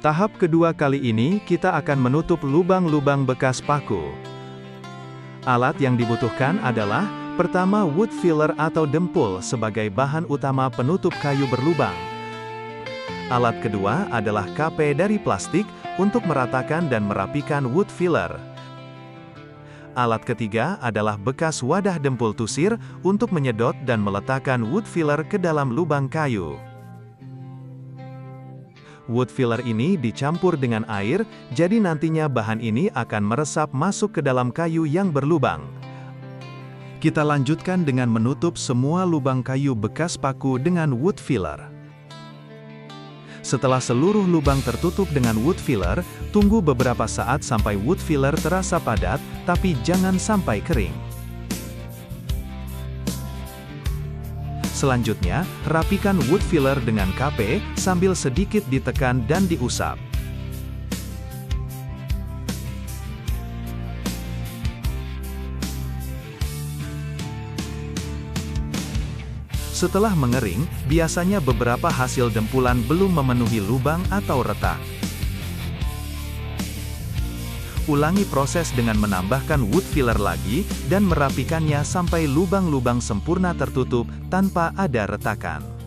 Tahap kedua kali ini kita akan menutup lubang-lubang bekas paku. Alat yang dibutuhkan adalah, pertama wood filler atau dempul sebagai bahan utama penutup kayu berlubang. Alat kedua adalah KP dari plastik untuk meratakan dan merapikan wood filler. Alat ketiga adalah bekas wadah dempul tusir untuk menyedot dan meletakkan wood filler ke dalam lubang kayu. Wood filler ini dicampur dengan air, jadi nantinya bahan ini akan meresap masuk ke dalam kayu yang berlubang. Kita lanjutkan dengan menutup semua lubang kayu bekas paku dengan wood filler. Setelah seluruh lubang tertutup dengan wood filler, tunggu beberapa saat sampai wood filler terasa padat, tapi jangan sampai kering. Selanjutnya, rapikan wood filler dengan KP sambil sedikit ditekan dan diusap. Setelah mengering, biasanya beberapa hasil dempulan belum memenuhi lubang atau retak. Ulangi proses dengan menambahkan wood filler lagi, dan merapikannya sampai lubang-lubang sempurna tertutup, tanpa ada retakan.